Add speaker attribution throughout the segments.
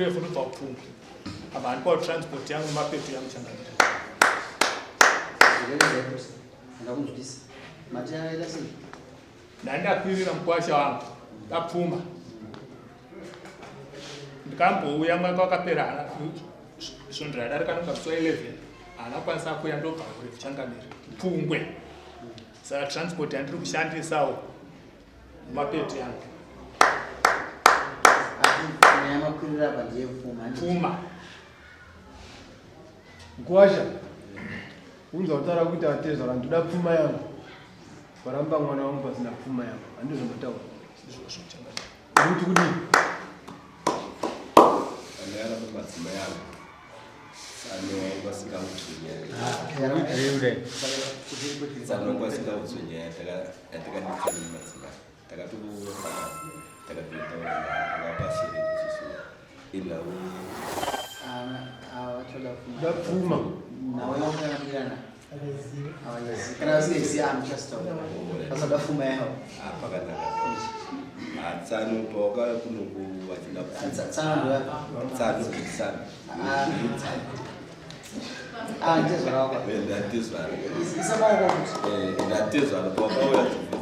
Speaker 1: kurefu nobva kupfunga apa handikwa transport yangu mapeto yangu changamira ndandakwirira mukwasha wangu ndapfuma ndikambouya mwaka wakapera svondera darika nokabiswa 11 anakwanisa kuya ndobva kurefu changamira pfungwe saka transport yandiri kushandisawo mapeto yangu pfuma
Speaker 2: Nkwasha unza utara kuti ateza vantu da pfuma yangu paramba mwana wangu pasina pfuma yangu andizvo mataura kuti kudi
Speaker 3: andara madzima yangu anongwasika utsvenya yatakadikani madzima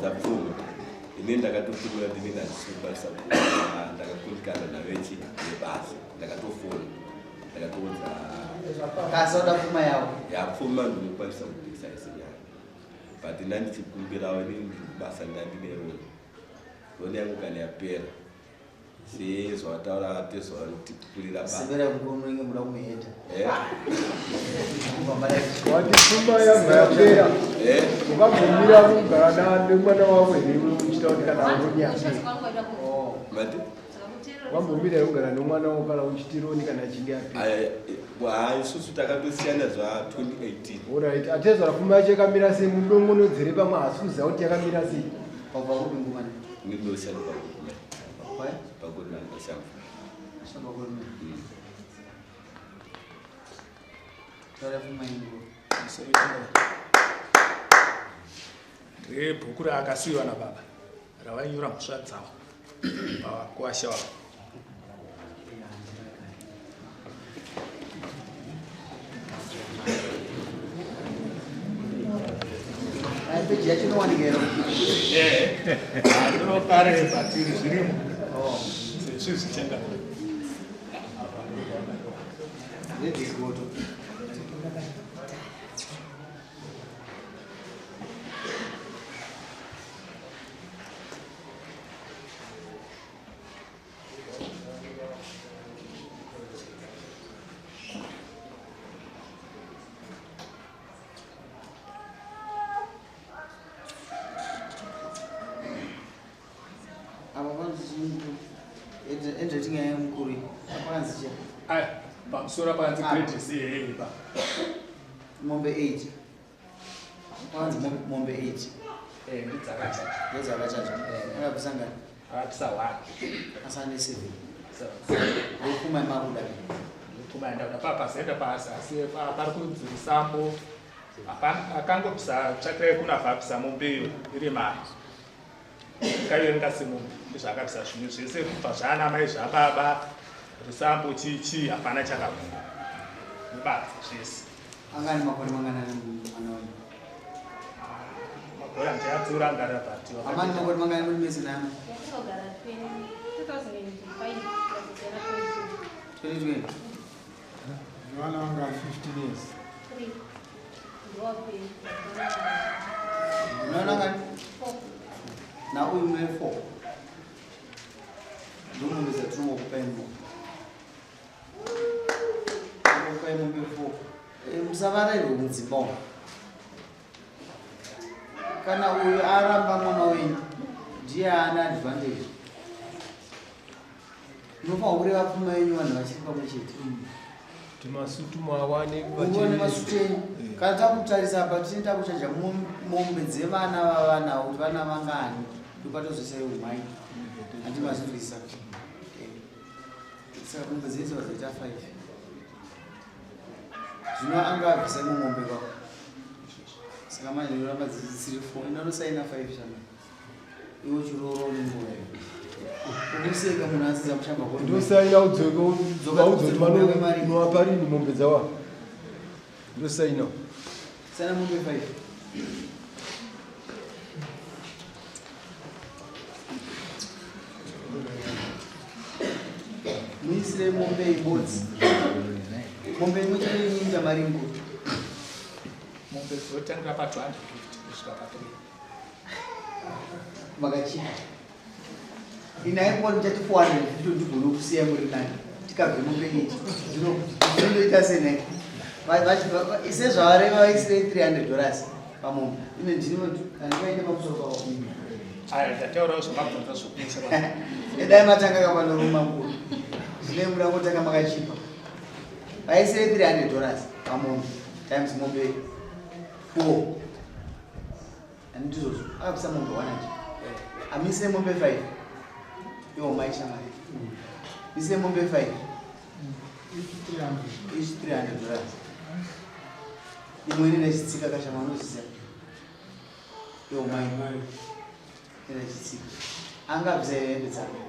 Speaker 2: da pfuma
Speaker 3: ini ndakatopindura ndinengazvisukwanisa ndakakulikana navechi nebasa ndakatofona ndakatoudza
Speaker 4: kasoda pfuma yawo
Speaker 3: yapfuma ndinokwanisa kupikisa isenyaya but ndandichikumbirawo inini basa ndandinero roni yangu kana yapera sezvataura atezva tikurira
Speaker 4: basivera kukunenge muda kumeheta
Speaker 2: wati pfuma yangu yapera ukabvumira kugara nemwana wako here uchita kuti kana aonyasa wambomira kugara nomwana wako kana uchitironi kana achinge apera
Speaker 3: isusu takatosiyana zva2018
Speaker 2: oright atezvara pfuma yacho yakamira sei mudongonodzere pamwe hasi kuziva kuti yakamira sei
Speaker 4: kwabva kudingumana
Speaker 3: ndinoshanda pakurima ndinoshamba
Speaker 1: ndebhuku raakasiyiwa nababa ravainyora mhosva dzavo pakwasha wavo
Speaker 4: peji yacho inowanikero
Speaker 1: ndinokare bhatiri zvirimo sezvizvichenda
Speaker 4: ndedzimoto
Speaker 1: pamusoro panzi grade C helipa
Speaker 4: mombe 8 panzi mombe 8
Speaker 1: ndidzakacha
Speaker 4: ndezakachacha akakusangana
Speaker 1: atisawaki
Speaker 4: asane 7 ndopfuma makuda
Speaker 1: ndopfuma ndauda papazenda pasasi pari kudzisambo akangobvisa tsvakirai kuna vabvisa mombeyo iri mari kaiverenga semombe ndizvakabvisa zvinhu zvese kubva zvana mai zvababa risambo chichi hapana chakabvuma mubadzi zvese
Speaker 4: angani makore manganani mwana wanyu
Speaker 1: magore andiyadziura ngarira bhatiwa
Speaker 4: amani makore manganani muri mezi nani 2020
Speaker 2: mwana wanga 15 years
Speaker 4: unaona ngani na uyu mune 4 ndomombe dzatinokupaimo kupaimombe 4 musavarairwe mudzimba umu kana uyu aramba mwana wenyu ndiye ana advantage unofanwa kureva pfuma yenyu vanhu vachiri pamwe chete
Speaker 2: timasutu mawane
Speaker 4: uone masutu enyu kana takutarisa apa tine takuchanja mombe dzevana vavana kuti vana vangani ndopatozosai umai handimazivisa saka mombe dzese vazoita 5 zvino angabvisa mumombe kwako saka manje ndoramba dzisiri 4 inotosaina 5 shana iwo chiroro nenguva Umuseka munhu asiza kushamba kwa.
Speaker 2: Ndosaina udzoka mari nowaparini mombe dzawa. Ndosaina.
Speaker 4: Sana mombe 5. Muisire mombe ibodzi. Mombe imwe chete inoita mari ngoti.
Speaker 1: Mombe dzotangira pa 250 kusvika pa 3.
Speaker 4: Makachipa. Inaikuwa mchati 400 ndogona kusiya muri nani. Tikabve mombe ichi. Zvinoita senai. Ise zvavareva vaisire $300 pamombe. Ine ndino andikaende pamusoro pawo.
Speaker 1: Aya ndataurawo zvemabvunzo zvokuisa
Speaker 4: Edai matanga kapanoruma mukuru. Zvine muda kutanga makachipa. Vaisire $300 pamombe times mombe 4. Andizvo akapisa mombe 1 acho. Amise mombe 5. Iwo maisha mari. Mise mombe 5. Each $300. Imwe ine chitsika kashama unoziva. Iwo mai. Ine chitsika. Angabvisa hembe dzake.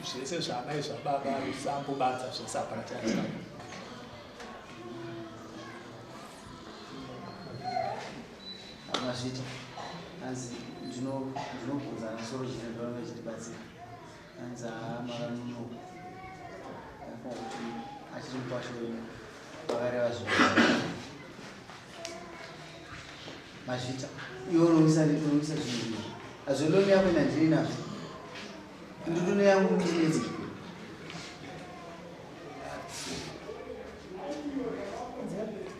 Speaker 1: zvese zvamai zvababa sambobanza zvesaparatisa
Speaker 4: amazvita anzi ndinobvunza nasoro zvinendora vachitibatsira anzi amaranuno afa kuti achiri mupasho wenyu vakareva zvinhu mazvita iwo unomisa zvinhu azvondoni yako ina ndiri nazvo ndotono yangu ndinezi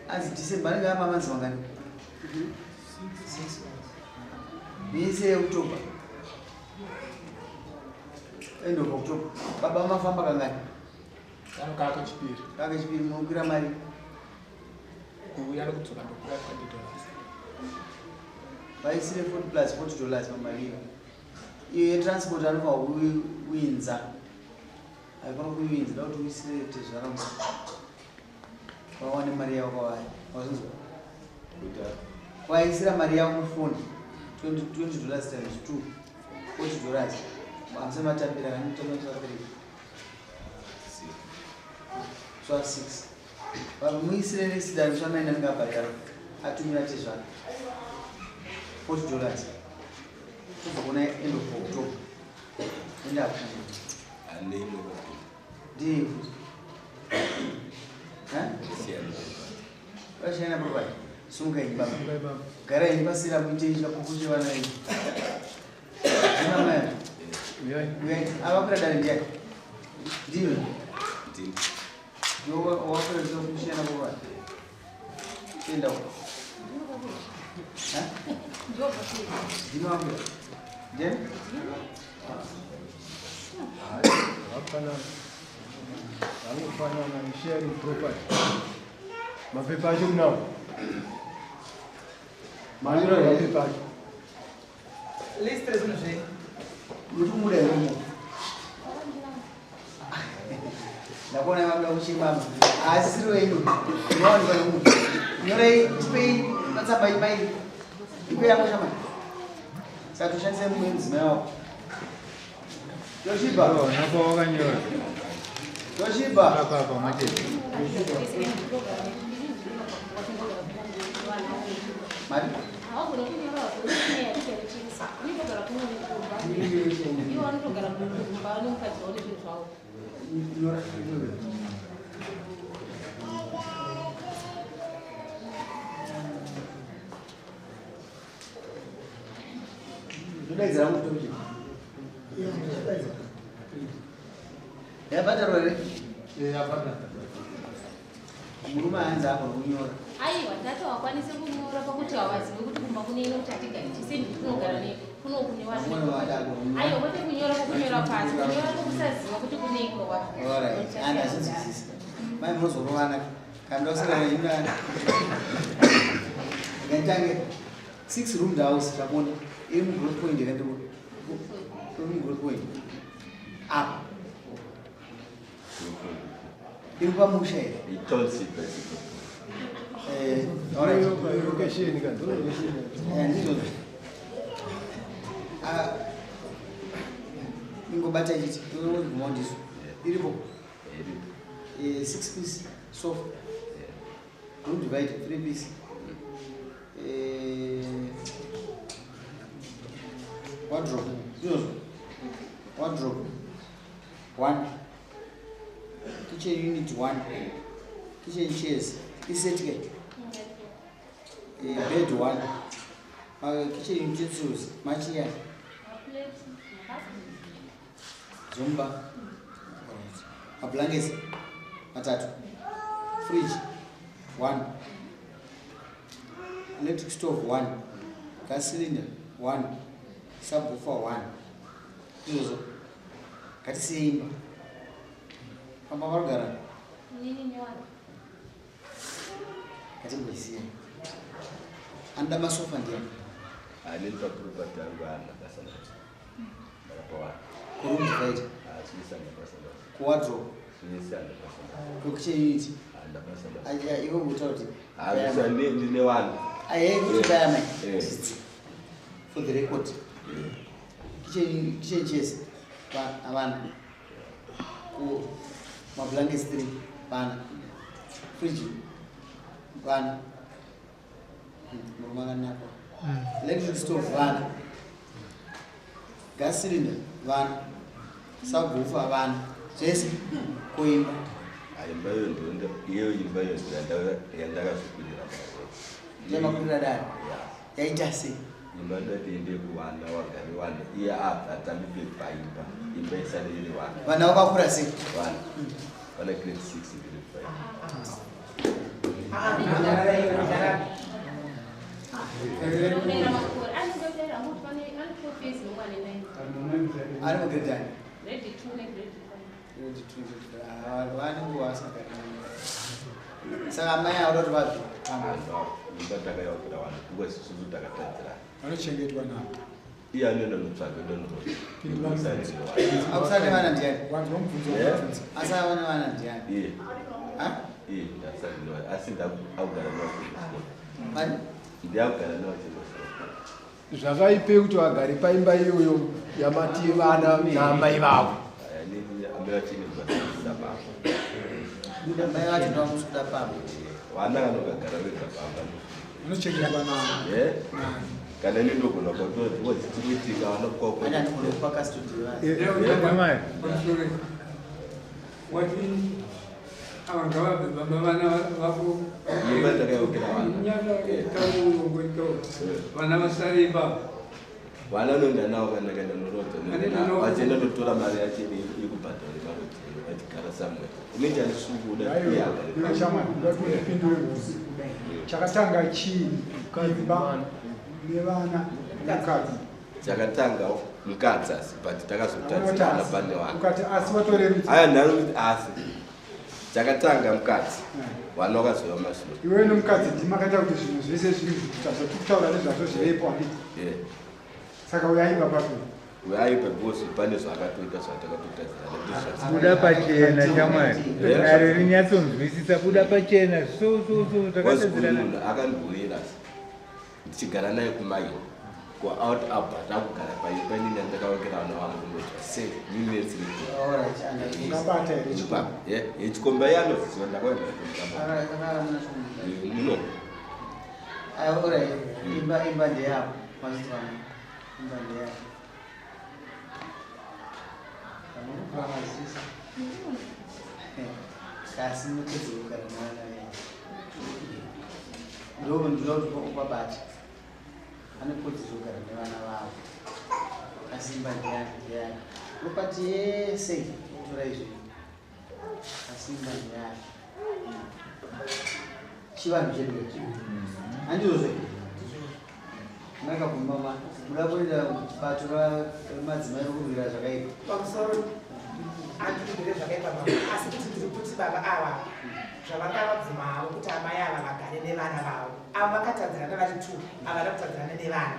Speaker 4: anzi December anenge apa manzi mangani Nise October. End of October. Baba mafamba kangani?
Speaker 1: Kano kako chipiri.
Speaker 4: Kako chipiri mukwira mari.
Speaker 1: Kuuya nokudzoka ndokura $20.
Speaker 4: Vaisire $40 plus $40 pamari. Iyo transport anofa kuinza. Haifana kuinza dauti uisire tezvaramu. Vawane mari yavo kwavari. Wazvinzwa? Vaisira mari yavo mufoni. $20 times 2, $40. I'm saying matapira and $3. So 6. But we see this that one and Gabaya at 2 minutes. $40. So when I end of October. End up. Dave. Huh? What's your number? Sunga ibaba. Gara imbasira muteja kukushwa na hivi. Mama. Wewe awapra ndani yake. Ndio. Ndio. Yo wapra ndio kushia na baba. Tenda huko. Ndio basi. Ndio hapo. Je?
Speaker 2: Hapana. Alifanya na sharing property. Mapepa aje mnao? Maandira ya pepa.
Speaker 4: List 3 zinoje. Mtu mure huko. Nakona mabla ushimama. Asiro yenu. Ndio kwa huko. Nyore tipe matsamba imai. Ipe yako shama. Sasa tushanze mwenzi wao. Yoshiba.
Speaker 5: Napo wakanyora.
Speaker 4: Yoshiba.
Speaker 5: Hapa maje.
Speaker 4: Mari. Murume anza hapo kunyora.
Speaker 6: Aiwa, tata wakwanise kunyora pakuti hawazivi kuti kumba kune ino tatika ichisendi kunogara ne kuno kune vanhu. Aiwa, kwete kunyora kunyora pasi, kunyora kusaziva kuti kune iko watu.
Speaker 4: Alright, anda sisi. Mai muzorwana. Kanda usira ina. Ngantange 6 room house tabona. Iri mu growth point ngati ko. Mu growth point. Up. Iri pa mushe.
Speaker 3: Itonsi pesi.
Speaker 2: Alright, location kan.
Speaker 4: Ndizo. bata ichi mondiso iripo 6 piece sofa room divide 3 piece wardrobe wardrobe 1 kitchen unit 1 kitchen chairs iset ke bed 1 kitchen utensils machiya zumba blankets matatu fridge 1 electric stove 1 gas cylinder 1 subwoofer 1 izozo katisimba kama varugara katimboisiya anda masofa ndiani
Speaker 3: anilipa property yangu anakasana barakoa
Speaker 4: kurum divide wardrobe kitchen unit aja iwo mutoti
Speaker 3: ndine wanu
Speaker 4: kuti bayama for the record kitchen chairs avana ku mablankets 3 vana fridge vana murumanganako electric stove vana gas cylinder vana subwoofer vana zvese kuimba
Speaker 3: imba yondo iyo imba yondo yandakazvikurira
Speaker 4: ndemakurira dai yaita sei
Speaker 3: imba ndatiende kuwana wagari wanda iye atambipe paimba imba isane iri wanda
Speaker 4: vana vakakura sei
Speaker 3: vana vana grade 6
Speaker 4: ari mugredani saka mai auroti vapi
Speaker 3: imba takayakura wanda kukwasisuzu takatadzira
Speaker 2: vanochengetwa navo
Speaker 3: iye anoenda notsvaga
Speaker 4: akusane vana ndiani
Speaker 2: vanhu vamubvunza
Speaker 4: asi avane vana ndiani
Speaker 3: iye asi ndakugara
Speaker 4: mani
Speaker 3: ndiakugara nawo
Speaker 2: zvakaipe kuti vagare paimba iyoyo yamati vana naamai vavo
Speaker 4: mai vacho ndavamusuda pamba
Speaker 3: vana vanogagara vega pamba
Speaker 2: vanochengetwa navo
Speaker 3: kana nindogona kwatodzichiitika vanokoko imba takayokera
Speaker 5: vana vasarimba
Speaker 3: vana noenda navo kana kaenda norodha vachienda notora mari yacho yekubhadhara maroti vachigara samwe unoita nisukuda
Speaker 2: chakatanga chii imba nevana mukadzi
Speaker 3: chakatanga mukadzi asi but takazotadzirana pane
Speaker 2: ukati asi vatorerudza
Speaker 3: aya nhano kuti asi chakatanga mukadzi vana vakazova mashure
Speaker 2: iwe nomukadzi ndimakaita kuti zvinhu zvese zviri kutaura nezvazvo zvirepo handiti saka uyaipa papi
Speaker 3: uyaipa because pane zvakatoita zvatakatotadzirana
Speaker 7: buda pachena shamwari naro rinyatsonzwisisa buda pachena takatadzirana
Speaker 3: akandibhuyira ndichigara naye kumaini kuout apa takugara paimba nina ndakavakira vana vangu kundoti se minutes
Speaker 2: ungabata here
Speaker 3: yechikomba yanoziva ndakauno
Speaker 4: imba ndeyavo mazitwana imba ndeyavo kasi mukudzirukara mwana ndouti ubabati anokudzirukara nevana vavo asi imba ndeyani propati yese tora izvi asi imba ndeyani chivanhu chedu handizvozve makagumbama muda kuenda bato remadzimai rokurwira zvakaipa
Speaker 8: pamusoro andikudire zvakaipa asi kuti ndiri kuti baba ava zvavangavabvuma havo kuti amai ava vagare nevana vavo avo vakatadzirana vari 2 havana kutadzirana nevana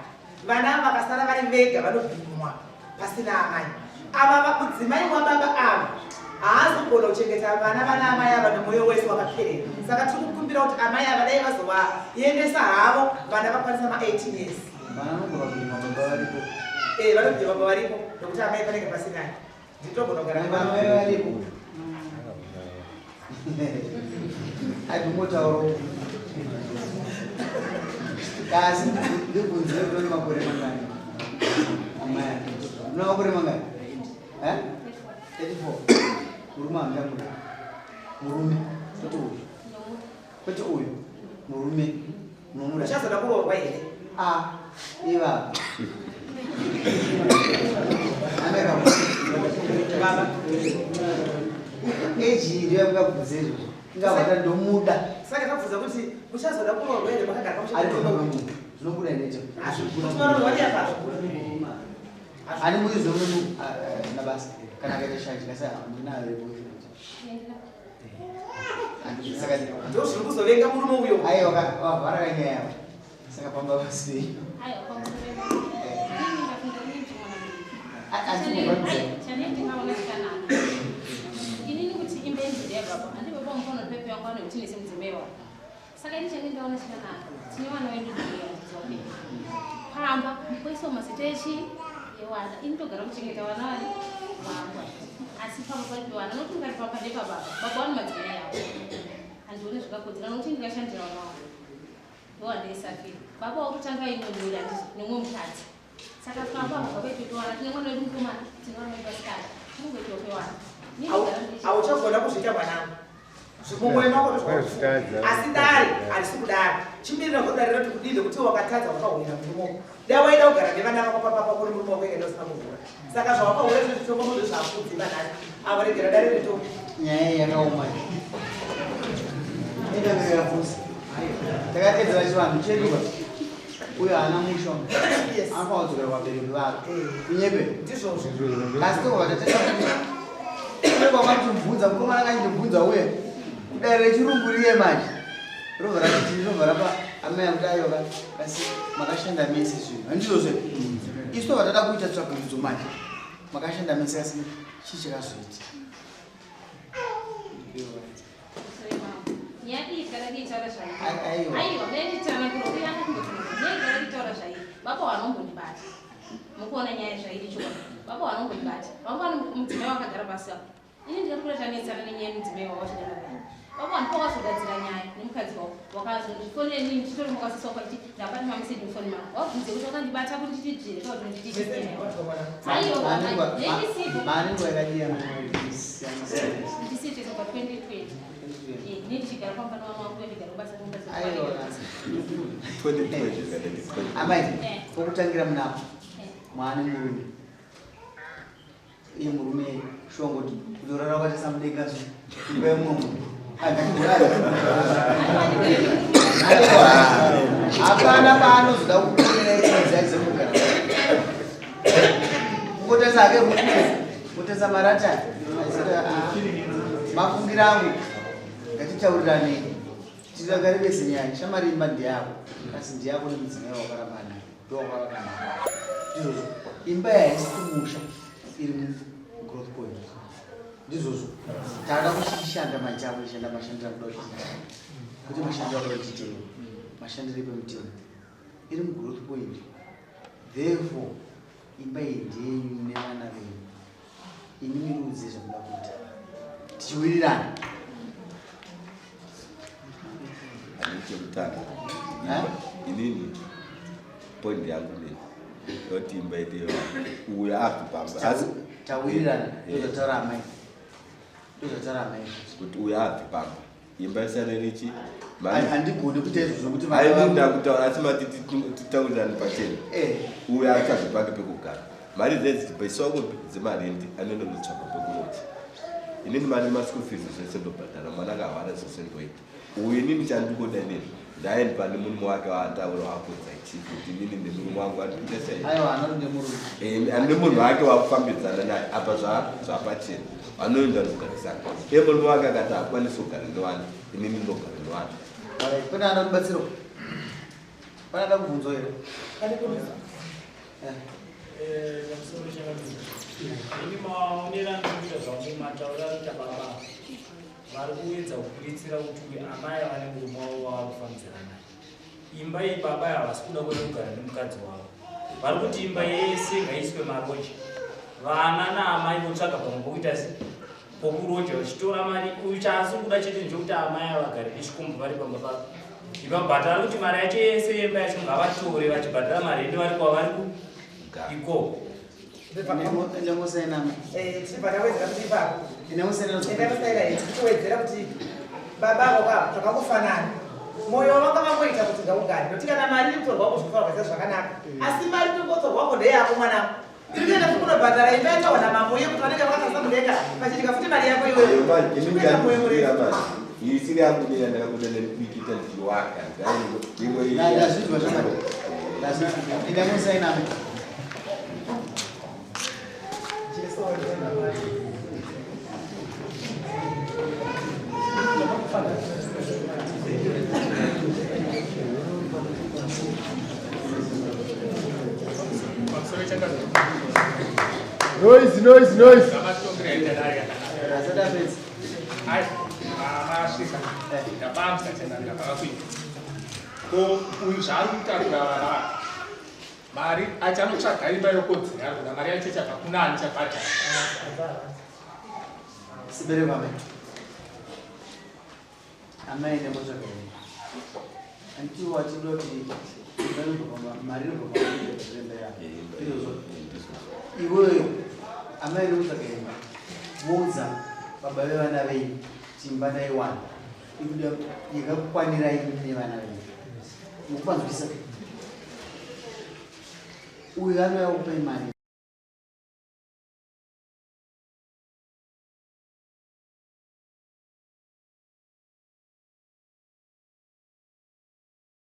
Speaker 8: vana ava vakasara vari vega vanobhimwa pasina amai ava mudzimai wababa ava haazogona kuchengeta vana amai ava nemwoyo wese wakaperera saka tiri kukumbira kuti amai ava dai vazovaendesa havo vana vakwanisa ma18 years vanobhima baba varipo nokuti amai panenge pasinai nditogona
Speaker 4: Mai varipo. Adimotauro. Kasi ndibvunze kuti makore mangani? Amaya. Una makore mangani? 34. Murume angamura. Murume. Kwete uyu. Murume. Murume.
Speaker 8: uchazoda kuroorwa here?
Speaker 4: Iva. Ameka.
Speaker 8: Baba.
Speaker 4: Eji ndiye ngabvunze izvo. Ngavata ndomuda.
Speaker 8: Saka tabvunza kuti uchazoda kuroorwa here makagara pamushando.
Speaker 4: Zvinobuda necho. Ani muizo munhu nabasa kana kaita shanje kasa ndinayo boyfriend. Saka
Speaker 8: ndio zviri kuzovenga murume uyo.
Speaker 4: Aiwa wavhara kanyaya. Saka Pamba pasei.
Speaker 6: Inini kuti imbe nzire baba andibe pamukono pepe yangu ano kuti nesimdzimewa saka ini chenge ndaona chikanaka tine vana vedu dzoke Pamba koiso masitechi yewana initogara kuchengeta vana vari vangwa asi Pamba paripe vana nokuti ngati Pamba nepababa baba vano madzimai yavo handione zvakakodzera nokuti ndingashandira vana vavo ndowandeisafira baba wakutanga inodura nemwe mukadzi saka Pamba vakapetotovana tine mwana wedu mukomana tine vana vedu vasikana mungoitopewana
Speaker 8: auchagona kuzviita mwanangu zvimumwe mako asi dare harisi kudaro chimirira kudarira kuti kudinde kuti wakatadza wakahwina murume dai waida kugara nevana vako papapa kuri murume wako enda usina kuvhura saka zvawakahura zvezvitombo muzvo zvakudzi vanhasi avaregera dare retombo
Speaker 4: nyaya yakaoma indangeyafusa takatedzera chivanhu cheduva uyo haana musho anofanadzokera vabereki vako kunyepe
Speaker 8: ndizvozvo
Speaker 4: asi tovatateta kwakamubvunza mukomana kanyindibvunza uye kudare rechirunguriye manje rovha rapa amai akuti ayoka kasi makashanda mese zvinhu handizvozve isu tova tada kuita tsvagurudzo manje makashanda mese kasi chii chakazoita
Speaker 6: baba wanombondibata mukuona nyaya zvairi chona baba wanombondibata vamwana mudzimai wakagara pasi apo ini ndikakureta netsana nenyaya mudzimai wawachigara naye baba wanipa wazogadzira nyaya nemukadzi wavo wakazondifoneni ndichitori mukasisa kwaiti ndapati mamisedi mufoni mako wabvunze kuti wakandibata kuti nditijire kuti nditijire
Speaker 4: maningo yakadiya
Speaker 6: ndisite soka 2020 ndichigara pambana wamawangu ndigara basa
Speaker 4: amai okutangira munapo mwana murume iye murume shongoti kudorara kwatisa mudenga zvo kuemwomo hapana paanozoda kukueeaizemugara kungotesa ake kutesa marata mafungira angu ngatitaurirane titakare bese nyaya shamari imba ndiyako kasi ndiyako nemudzimai wakarambana ndowakavakanaa ndizvozvo imba yaisi kumusha iri mugrowth point ndizvozvo taada kuchishanda machavo ishanda mashandiro akuda kuti mashandiro akuda kutitei mashandiro epemutemo iri mugrowth point therefore imba iyi ndeyenyu nevana venyu ini mirudze zvakuda kuita tichiwirirana
Speaker 3: chekutanga inini point yangu ne yoti imba iteyo uya api Pamba asi
Speaker 4: tawirirana ndozotaura amai
Speaker 3: kuti uya api Pamba imba isana nechi
Speaker 4: handigoni kuita izvozvo kuti
Speaker 3: ainoda kutaura asi mati titaurirane pachena uya achazopake pekugara mari dzedzipesoko dzemarendi anondonotsvaka pekunoti inini mari maschool fees zvese ndobhadhara mwana akahwara zvese ndoita uyu inini chandikoda nini ndaendi pane murume wake waataura wakudza ichipi kuti inini nemurume wangu andikuita sei ane munhu wake wakufambidzana naye apa zvapachena vanoenda nogarisana iye murume wake akati hakwanisi kugara newani inini ndogara newani
Speaker 4: pane ada kubatsiro pane ada kubvunzo here
Speaker 9: ini maonera ndikuita zvangu mataura kuita baba vari kuedza kukuritsira kuti amai vane murume wavo wavakufambidzana naye imba iyi baba havasi kuda kwenda kugara nemukadzi wavo vari kuti imba yese ngaiswe maroji vana naamai votsvaga pamwe pokuita se pokuroja vachitora mari uchasi kuda chete njokuti amai avagare neshikumbu vari pamba pako ivabhadhara kuti mari yacho yese yemba yacho ngavatore vachibhadhara mari ende vari kwavari ikoko
Speaker 8: tichiwedzera kuti baba vako zvakakufanana mwoyo wanga vangoita kuti ngaugare nokuti kana mari iri kutorwa kuzvifara kwaita zvakanaka asi mari inotorwako ndeyako mwanako ikuenda kunobhadhara imba yataona mambo yekuti vanenge vakatasa mudenga pachitika futi mari yako iweyo
Speaker 3: isiri yangu nina ndakakudana nikita ndiwaka
Speaker 4: ndazvizwa zvakadai ndamusainame
Speaker 2: Noise.
Speaker 1: mari achanotsvaga imba yokodzera kuna mari yacho chakakuna ani chabhadhara
Speaker 4: sibereko amai amai nemotsvaga antiwo achida kuti mari inobva iweyo amai nemotsvaga imba voudza baba vevana venyu chimba daiwana ikuda yakakwanirai nevana venyu mukupanzwisa uyu anouya kupai mari